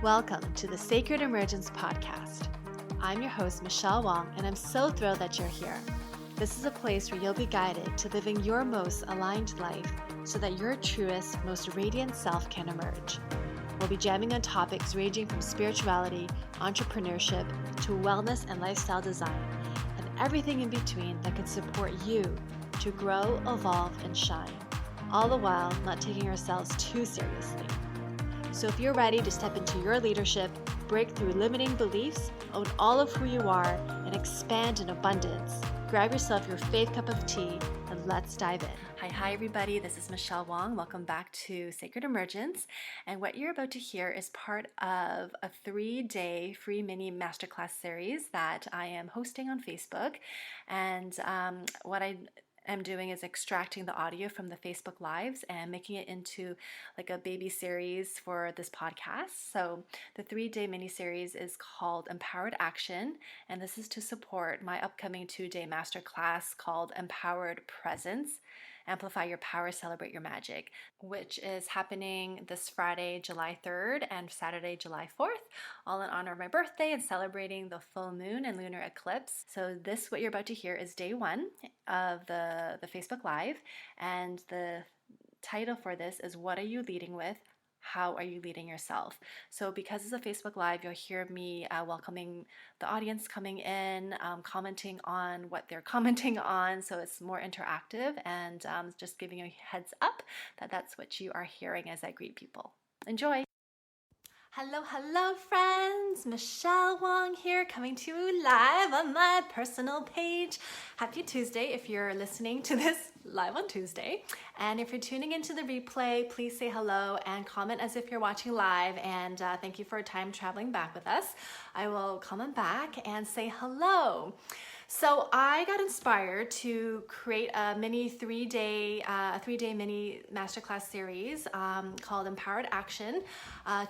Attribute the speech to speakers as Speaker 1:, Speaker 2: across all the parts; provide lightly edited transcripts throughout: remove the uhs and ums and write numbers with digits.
Speaker 1: Welcome to the Sacred Emergence Podcast. I'm your host, Michelle Wong, and I'm so thrilled that you're here. This is a place where you'll be guided to living your most aligned life so that your truest, most radiant self can emerge. We'll be jamming on topics ranging from spirituality, entrepreneurship, to wellness and lifestyle design, and everything in between that can support you to grow, evolve, and shine, all the while not taking ourselves too seriously. So if you're ready to step into your leadership, break through limiting beliefs, own all of who you are, and expand in abundance, grab yourself your faith cup of tea and let's dive in. Hi everybody, this is Michelle Wong. Welcome back to Sacred Emergence. And what you're about to hear is part of a 3-day free mini masterclass series that I am hosting on Facebook. And what I'm doing is extracting the audio from the Facebook Lives and making it into like a baby series for this podcast. So the 3-day mini series is called Empowered Action, and this is to support my upcoming 2-day masterclass called Empowered Presence. Amplify Your Power, Celebrate Your Magic, which is happening this Friday, July 3rd and Saturday, July 4th, all in honor of my birthday and celebrating the full moon and lunar eclipse. So this, what you're about to hear, is day 1 of the Facebook Live, and the title for this is What Are You Leading With? How are you leading yourself? So because it's a Facebook Live, you'll hear me welcoming the audience coming in, commenting on what they're commenting on. So it's more interactive, and just giving you a heads up that that's what you are hearing as I greet people. Enjoy. Hello friends, Michelle Wong here, coming to you live on my personal page. Happy Tuesday if you're listening to this live on Tuesday. And if you're tuning into the replay, please say hello and comment as if you're watching live. And thank you for time traveling back with us. I will comment back and say hello. So I got inspired to create a mini 3-day mini masterclass series called Empowered Action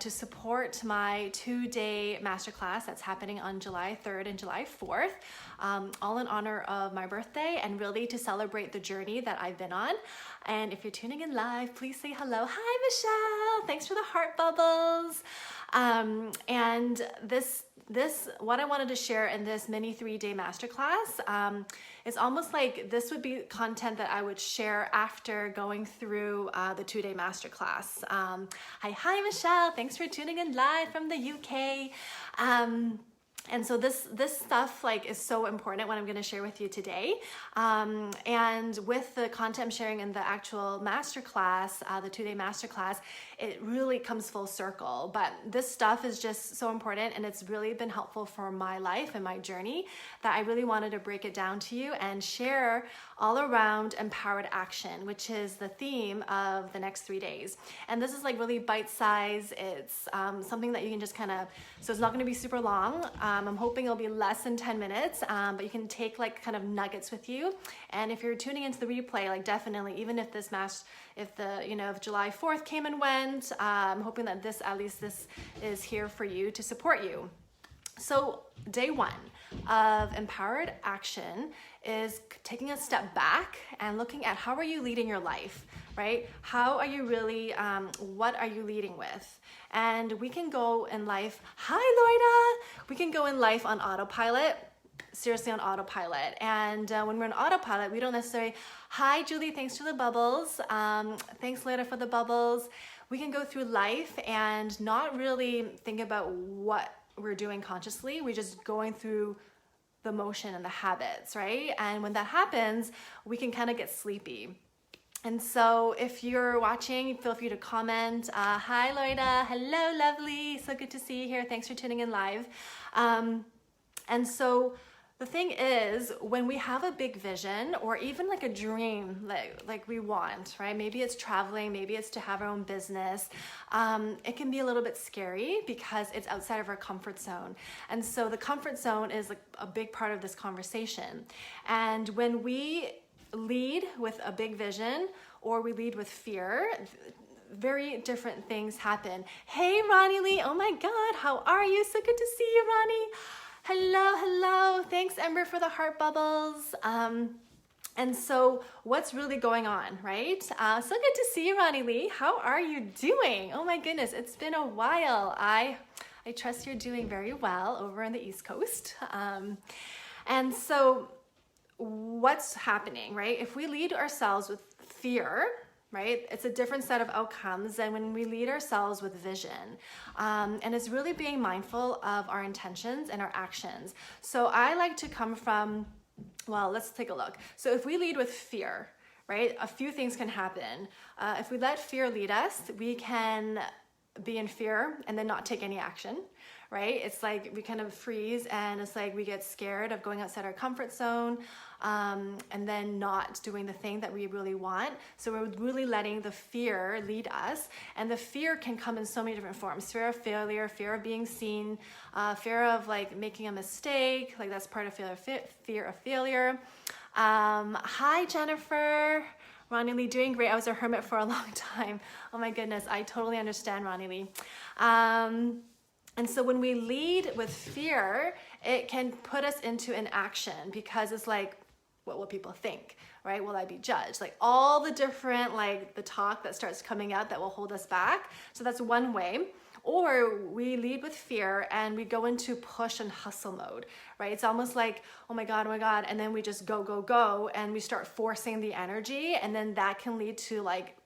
Speaker 1: to support my 2-day masterclass that's happening on July 3rd and July 4th, all in honor of my birthday and really to celebrate the journey that I've been on. And if you're tuning in live, please say hello. Hi, Michelle. Thanks for the heart bubbles. And this what I wanted to share in this mini 3-day masterclass is almost like this would be content that I would share after going through the 2-day masterclass. Hi Michelle, thanks for tuning in live from the UK. And so this stuff is so important, what I'm going to share with you today. And with the content I'm sharing in the actual masterclass, the 2-day masterclass, it really comes full circle. But this stuff is just so important, and it's really been helpful for my life and my journey that I really wanted to break it down to you and share all around empowered action, which is the theme of the next 3 days. And this is really bite size. It's something that you can just so it's not going to be super long. I'm hoping it'll be less than 10 minutes, but you can take kind of nuggets with you. And if you're tuning into the replay, definitely, even if if July 4th came and went, I'm hoping that this is here for you to support you. So day 1 of Empowered Action is taking a step back and looking at how are you leading your life, right? How are you really, what are you leading with? And we can go in life, hi Loida, we can go in life on autopilot, seriously on autopilot. And when we're on autopilot, we don't necessarily, hi Julie, thanks for the bubbles. Thanks Loida for the bubbles. We can go through life and not really think about what we're doing consciously. We're just going through the motion and the habits, right? And when that happens, we can kind of get sleepy. And so if you're watching, feel free to comment. Hi Loida, hello lovely, so good to see you here. Thanks for tuning in live. And so the thing is, when we have a big vision or even a dream like we want, right? Maybe it's traveling, maybe it's to have our own business. It can be a little bit scary because it's outside of our comfort zone. And so the comfort zone is a big part of this conversation. And when we lead with a big vision or we lead with fear, very different things happen. Hey Ronnie Lee, oh my God, how are you? So good to see you, Ronnie. Hello. Thanks, Ember, for the heart bubbles. And so what's really going on, right? So good to see you, Ronnie Lee. How are you doing? Oh my goodness, it's been a while. I trust you're doing very well over on the East Coast. And so what's happening, right? If we lead ourselves with fear, right, it's a different set of outcomes than when we lead ourselves with vision. And it's really being mindful of our intentions and our actions. So I like to come from, well, let's take a look. So if we lead with fear, right, a few things can happen. If we let fear lead us, we can be in fear and then not take any action, right? It's like we kind of freeze, and it's like we get scared of going outside our comfort zone, and then not doing the thing that we really want. So we're really letting the fear lead us, and the fear can come in so many different forms: fear of failure, fear of being seen, fear of like making a mistake, like that's part of fear of failure. Hi, Jennifer. Ronnie Lee, doing great. I was a hermit for a long time. Oh my goodness, I totally understand, Ronnie Lee. And so when we lead with fear, it can put us into an action, because it's like, what will people think, right? Will I be judged? Like all the different, like the talk that starts coming out that will hold us back. So that's one way. Or we lead with fear and we go into push and hustle mode, right? It's almost like, oh my God. And then we just go, and we start forcing the energy. And then that can lead to like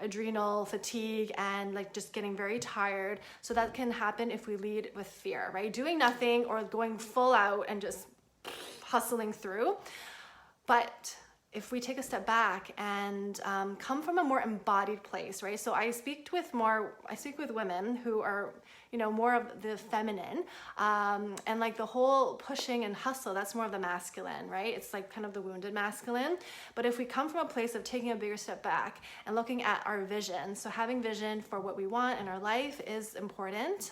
Speaker 1: adrenal fatigue and like just getting very tired. So that can happen if we lead with fear, right? Doing nothing or going full out and just hustling through. But if we take a step back and come from a more embodied place, right? So I speak with women who are, more of the feminine, and like the whole pushing and hustle, that's more of the masculine, right? It's like kind of the wounded masculine. But if we come from a place of taking a bigger step back and looking at our vision, so having vision for what we want in our life is important.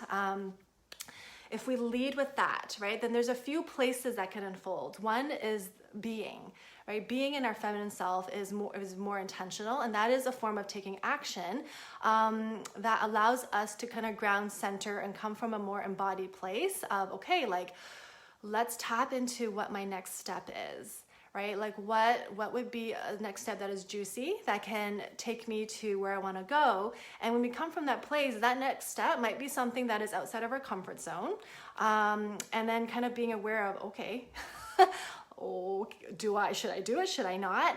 Speaker 1: If we lead with that, right, then there's a few places that can unfold. One is being, right? Being in our feminine self is more intentional, and that is a form of taking action that allows us to kind of ground center and come from a more embodied place of, okay, like let's tap into what my next step is. Right? Like what would be a next step that is juicy, that can take me to where I want to go. And when we come from that place, that next step might be something that is outside of our comfort zone. And then kind of being aware of, okay, should I do it? Should I not?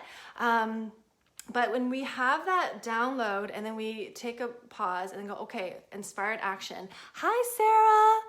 Speaker 1: But when we have that download and then we take a pause and then go, okay, inspired action. Hi, Sarah.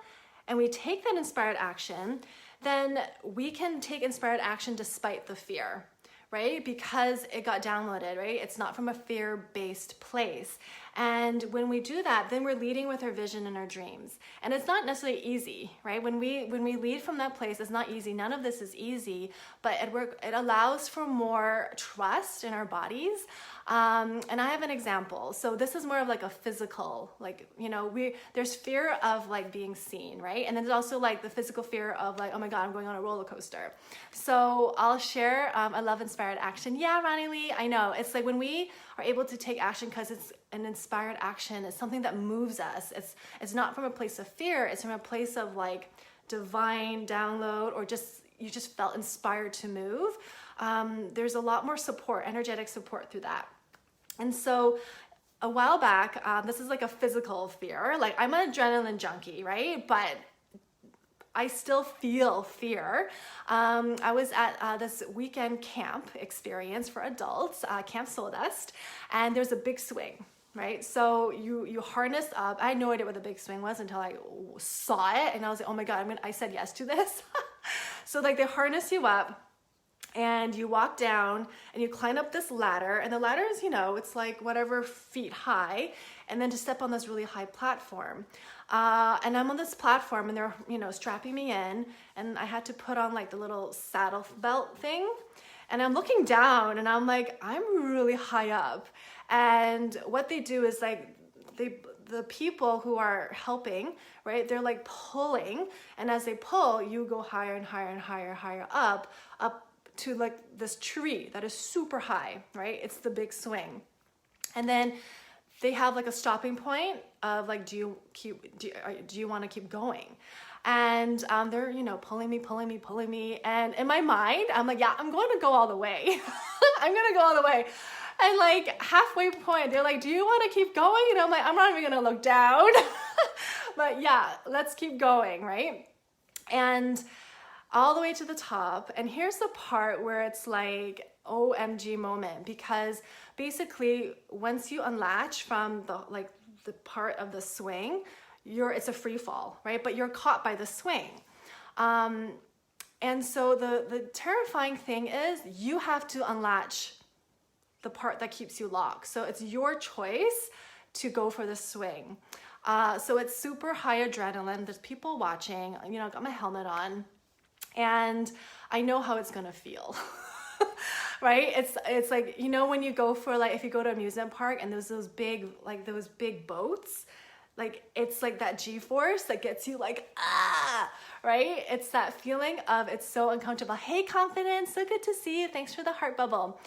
Speaker 1: And we take that inspired action, then we can take inspired action despite the fear, right? Because it got downloaded, right? It's not from a fear-based place. And when we do that, then we're leading with our vision and our dreams. And it's not necessarily easy, right? When we lead from that place, it's not easy. None of this is easy, but it allows for more trust in our bodies. And I have an example. So this is more of like a physical, like, there's fear of like being seen, right? And then there's also like the physical fear of like, oh my God, I'm going on a roller coaster. So I'll share, I love inspired action. Yeah, Ronnie Lee, I know. It's like when we are able to take action because it's an inspired action, it's something that moves us. It's not from a place of fear. It's from a place of like divine download, or you just felt inspired to move. There's a lot more support, energetic support through that. And so a while back, this is like a physical fear. Like I'm an adrenaline junkie, right? But I still feel fear. I was at this weekend camp experience for adults, Camp Soul Dust, and there's a big swing, right? So you harness up. I had no idea what the big swing was until I saw it, and I was like, oh my God, I said yes to this. So like they harness you up, and you walk down and you climb up this ladder, and the ladder is, it's like whatever feet high, and then to step on this really high platform. And I'm on this platform and they're, strapping me in, and I had to put on like the little saddle belt thing, and I'm looking down and I'm like, I'm really high up. And what they do is like, the people who are helping, right, they're like pulling, and as they pull, you go higher and higher and higher up to like this tree that is super high, right? It's the big swing. And then they have like a stopping point of like, do you want to keep going? And they're, pulling me. And in my mind, I'm like, yeah, I'm going to go all the way. I'm going to go all the way. And like halfway point, they're like, do you want to keep going? And I'm like, I'm not even going to look down. But yeah, let's keep going, right? And all the way to the top. And here's the part where it's like, OMG moment, because basically once you unlatch from the part of the swing, it's a free fall, right? But you're caught by the swing. And so the terrifying thing is you have to unlatch the part that keeps you locked. So it's your choice to go for the swing. So it's super high adrenaline. There's people watching, I got my helmet on and I know how it's going to feel. Right? It's like, when you go for like, if you go to an amusement park and there's those big boats, like it's like that G-force that gets you like, right? It's that feeling of it's so uncomfortable. Hey, confidence, so good to see you. Thanks for the heart bubble.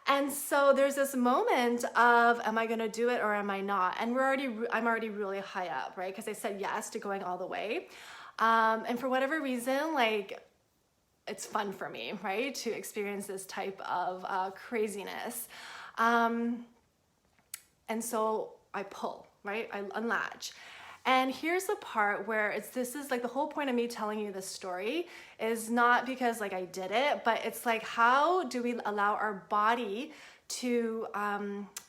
Speaker 1: And so there's this moment of, am I going to do it or am I not? And I'm already really high up, right? Because I said yes to going all the way. And for whatever reason, like, it's fun for me, right? To experience this type of craziness. And so I pull, right? I unlatch. And here's the part where this is like the whole point of me telling you this story is not because like I did it, but it's like, how do we allow our body to,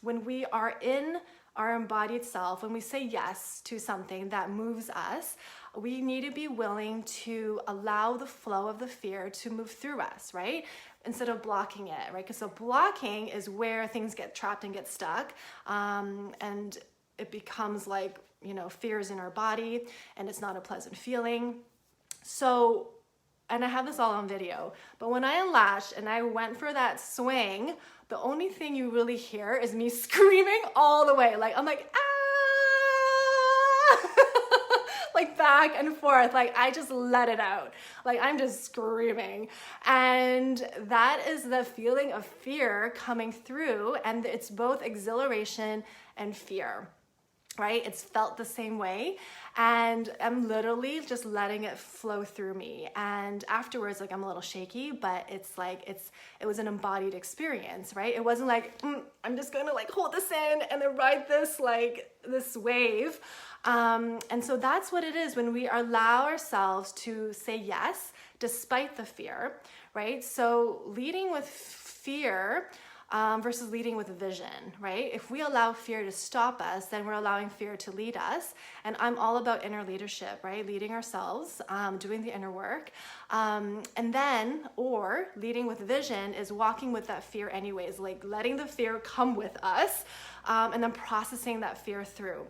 Speaker 1: when we are in our embodied self, when we say yes to something that moves us, we need to be willing to allow the flow of the fear to move through us, right? Instead of blocking it, right? Because so blocking is where things get trapped and get stuck. And it becomes like, fears in our body and it's not a pleasant feeling. So, and I have this all on video, but when I unlatched and I went for that swing, the only thing you really hear is me screaming all the way. Like, I'm like, like back and forth. Like I just let it out. Like I'm just screaming. And that is the feeling of fear coming through. And it's both exhilaration and fear, right? It's felt the same way. And I'm literally just letting it flow through me. And afterwards, like I'm a little shaky, but it's like, it was an embodied experience, right? It wasn't like, I'm just going to like hold this in and then ride this wave. And so that's what it is when we allow ourselves to say yes, despite the fear, right? So leading with fear, versus leading with vision, right? If we allow fear to stop us, then we're allowing fear to lead us. And I'm all about inner leadership, right? Leading ourselves, doing the inner work. And then, or leading with vision is walking with that fear anyways, like letting the fear come with us, and then processing that fear through.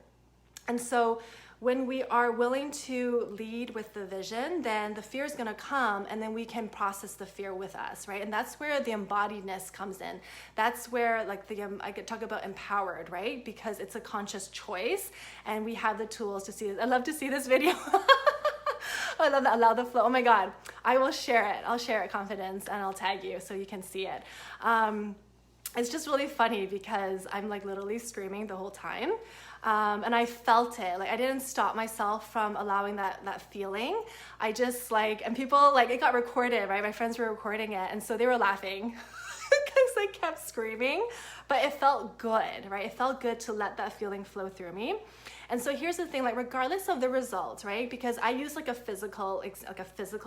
Speaker 1: And so when we are willing to lead with the vision, then the fear is going to come and then we can process the fear with us, right? And that's where the embodiedness comes in. That's where like I could talk about empowered, right? Because it's a conscious choice and we have the tools to see it. I love to see this video. I love that. Allow the flow. Oh my God. I will share it. I'll share it, confidence, and I'll tag you so you can see it. It's just really funny because I'm like literally screaming the whole time. And I felt it. Like I didn't stop myself from allowing that feeling. I just like, and people like, it got recorded, right? My friends were recording it. And so they were laughing because I kept screaming, but it felt good, right? It felt good to let that feeling flow through me. And so here's the thing, like regardless of the result, right? Because I use like a physical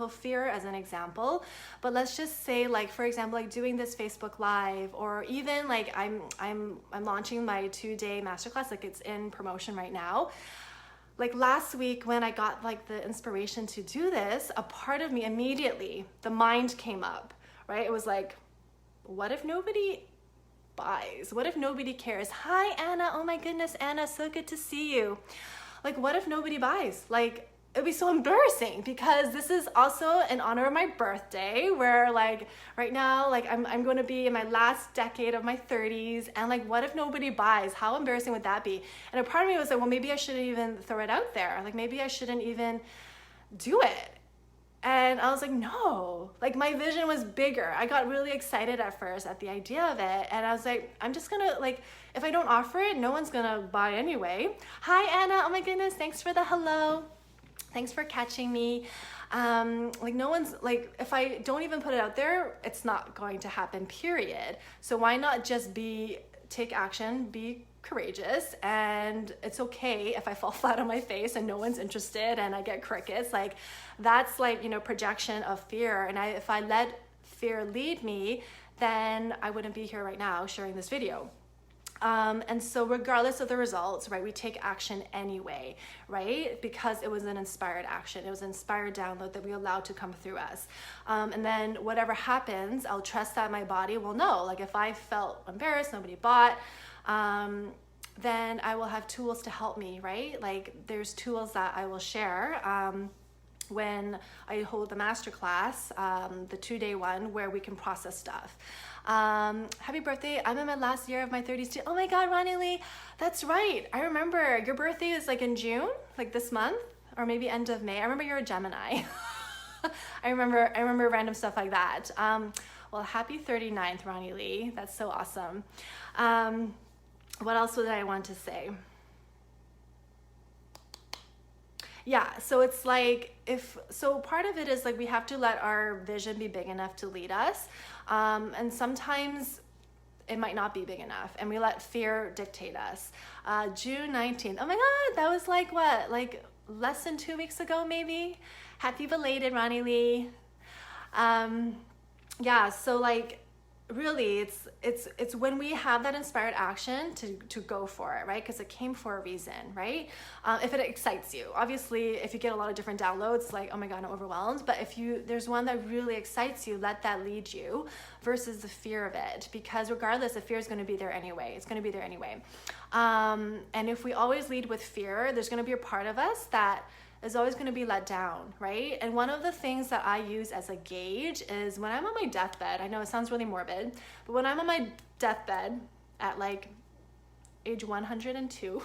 Speaker 1: fear as an example, but let's just say like, for example, like doing this Facebook Live, or even like I'm launching my 2-day masterclass, like it's in promotion right now. Like last week when I got like the inspiration to do this, a part of me immediately, the mind came up, right? It was like, what if nobody buys? What if nobody cares? Hi, Anna. Oh my goodness, Anna, so good to see you. Like, what if nobody buys? Like, it'd be so embarrassing because this is also in honor of my birthday where like right now, like I'm going to be in my last decade of my 30s. And like, what if nobody buys? How embarrassing would that be? And a part of me was like, well, maybe I shouldn't even throw it out there. Like maybe I shouldn't even do it.
Speaker 2: And I was like, no, like my vision was bigger. I got really excited at first at the idea of it. And I was like, I'm just gonna, like, if I don't offer it, no one's gonna buy anyway. Hi, Anna. Oh my goodness. Thanks for the hello. Thanks for catching me. Like no one's, like, if I don't even put it out there, it's not going to happen, period. So why not just take action, be courageous, and it's okay if I fall flat on my face and no one's interested and I get crickets. Like that's like, you know, projection of fear. And if I let fear lead me, then I wouldn't be here right now sharing this video. And so regardless of the results, right, we take action anyway, right? Because it was an inspired action. It was an inspired download that we allowed to come through us. And then whatever happens, I'll trust that my body will know. Like if I felt embarrassed, nobody bought, then I will have tools to help me, right? Like there's tools that I will share, when I hold the masterclass, the 2-day one where we can process stuff. Happy birthday. I'm in my last year of my 30s too. Oh my God, Ronnie Lee, that's right. I remember your birthday is like in June, like this month, or maybe end of May. I remember you're a Gemini. I remember random stuff like that. Well, happy 39th, Ronnie Lee. That's so awesome. What else did I want to say? Yeah, so it's like, so part of it is like we have to let our vision be big enough to lead us. And sometimes it might not be big enough and we let fear dictate us. June 19th, oh my God, that was like what? Like less than 2 weeks ago, maybe? Happy belated, Ronnie Lee. Yeah, so like, really it's when we have that inspired action to go for it, right? Because it came for a reason, right? If it excites you, obviously if you get a lot of different downloads, like, oh my God, I'm overwhelmed. But if there's one that really excites you, let that lead you versus the fear of it, because regardless, the fear is going to be there anyway. It's going to be there anyway. And if we always lead with fear, there's going to be a part of us that is always going to be let down, right? And one of the things that I use as a gauge is when I'm on my deathbed. I know it sounds really morbid, but when I'm on my deathbed at like age 102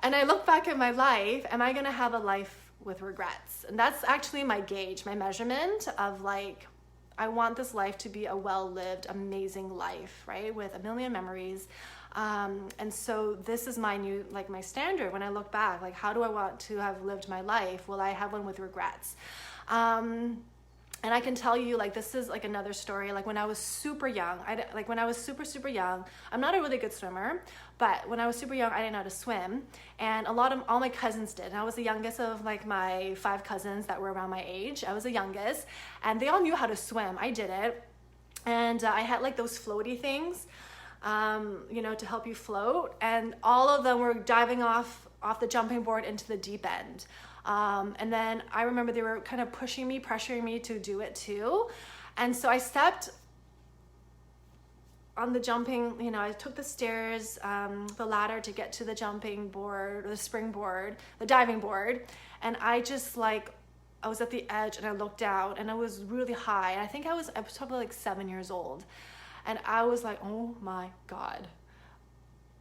Speaker 2: and I look back at my life, am I going to have a life with regrets? And that's actually my gauge, my measurement of like, I want this life to be a well-lived, amazing life, right? With a million memories. And so this is my new, like my standard when I look back, like how do I want to have lived my life? Will I have one with regrets? And I can tell you, like, this is like another story. Like when I was super young, when I was super young, I'm not a really good swimmer, but when I was super young, I didn't know how to swim. And all my cousins did. And I was the youngest of like my 5 cousins that were around my age. I was the youngest and they all knew how to swim. I didn't. And I had like those floaty things, you know, to help you float. And all of them were diving off the jumping board into the deep end. And then I remember they were kind of pushing me, pressuring me to do it too. And so I stepped on the jumping, you know, I took the stairs, the ladder to get to the jumping board, the springboard, the diving board. And I just like, I was at the edge and I looked down and I was really high. And I think I was probably like 7 years old. And I was like, oh my God.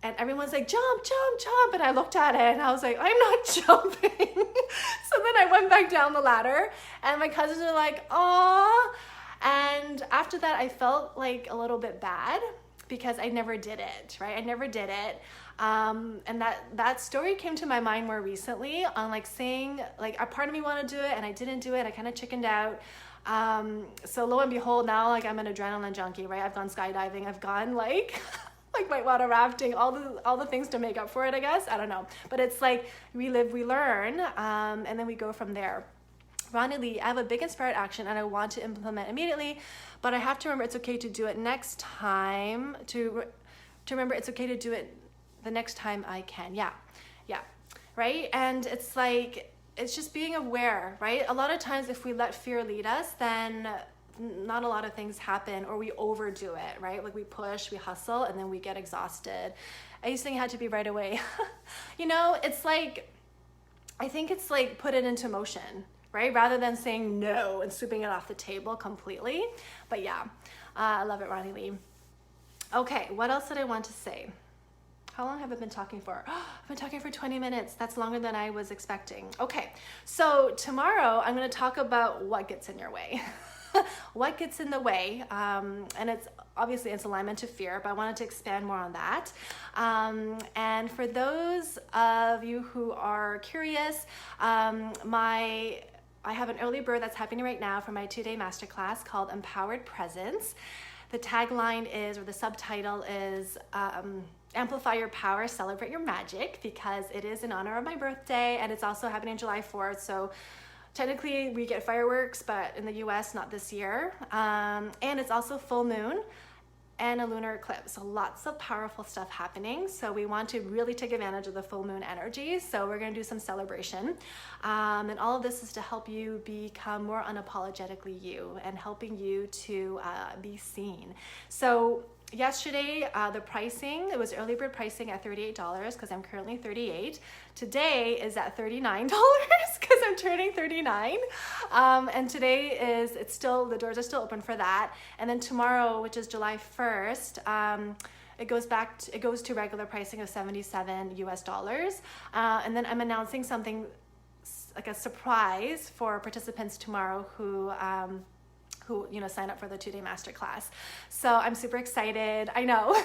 Speaker 2: And everyone's like, jump, jump, jump. And I looked at it and I was like, I'm not jumping. So then I went back down the ladder and my cousins were like, aw. And after that, I felt like a little bit bad because I never did it, right? I never did it. And that story came to my mind more recently on like saying, like a part of me wanted to do it and I didn't do it. I kind of chickened out. So lo and behold, now like I'm an adrenaline junkie, right? I've gone skydiving. I've gone like whitewater rafting, all the things to make up for it, I guess. I don't know. But it's like we live, we learn, and then we go from there. Ronnie Lee, I have a big inspired action and I want to implement immediately, but I have to remember it's okay to do it next time, to remember it's okay to do it the next time I can. Yeah, right? And it's like, it's just being aware, right? A lot of times if we let fear lead us, then not a lot of things happen, or we overdo it, right? Like we push, we hustle, and then we get exhausted. I used to think it had to be right away. You know, it's like, I think it's like put it into motion, right? Rather than saying no and sweeping it off the table completely. But yeah, I love it, Ronnie Lee. Okay, what else did I want to say? How long have I been talking for? I've been talking for 20 minutes. That's longer than I was expecting. Okay, so tomorrow I'm going to talk about what gets in your way. What gets in the way, and it's obviously it's alignment to fear, but I wanted to expand more on that. And for those of you who are curious, I have an early bird that's happening right now for my 2-day masterclass called Empowered Presence. The tagline is, or the subtitle is, Amplify Your Power, Celebrate Your Magic, because it is in honor of my birthday, and it's also happening July 4th. So technically we get fireworks, but in the US, not this year. And it's also full moon and a lunar eclipse. So lots of powerful stuff happening. So we want to really take advantage of the full moon energy. So we're going to do some celebration. And all of this is to help you become more unapologetically you and helping you to be seen. So yesterday, the pricing, it was early bird pricing at $38 because I'm currently 38. Today is at $39 because I'm turning 39. And today the doors are still open for that. And then tomorrow, which is July 1st, it goes to regular pricing of $77 US. And then I'm announcing something like a surprise for participants tomorrow who sign up for the 2-day masterclass. So I'm super excited. I know.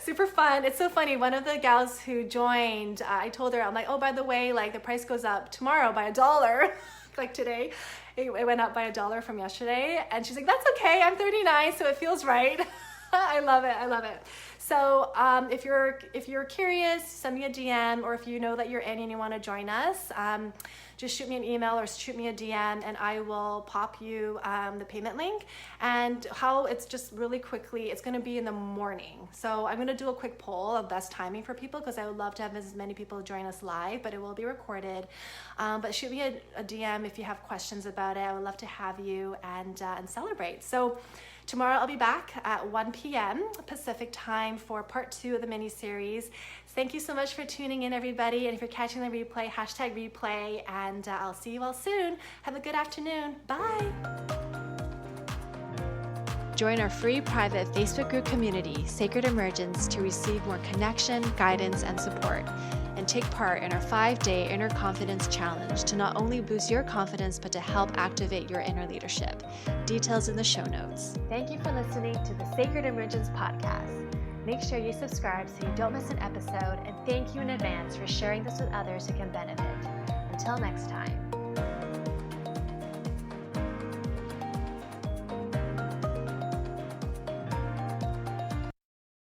Speaker 2: Super fun. It's so funny. One of the gals who joined, I told her, I'm like, oh, by the way, like the price goes up tomorrow by $1. Like today, it went up by $1 from yesterday. And she's like, that's okay. I'm 39, so it feels right. I love it. I love it. So if you're curious, send me a DM, or if you know that you're in and you want to join us, just shoot me an email or shoot me a DM and I will pop you the payment link. And how it's just really quickly, it's going to be in the morning. So I'm going to do a quick poll of best timing for people because I would love to have as many people join us live, but it will be recorded. But shoot me a DM if you have questions about it. I would love to have you and celebrate. So tomorrow I'll be back at 1 p.m. Pacific time for part 2 of the mini-series. Thank you so much for tuning in, everybody. And if you're catching the replay, #replay, and I'll see you all soon. Have a good afternoon. Bye.
Speaker 1: Join our free private Facebook group community, Sacred Emergence, to receive more connection, guidance, and support. And take part in our 5-day Inner Confidence Challenge to not only boost your confidence, but to help activate your inner leadership. Details in the show notes. Thank you for listening to the Sacred Emergence podcast. Make sure you subscribe so you don't miss an episode, and thank you in advance for sharing this with others who can benefit. Until next time.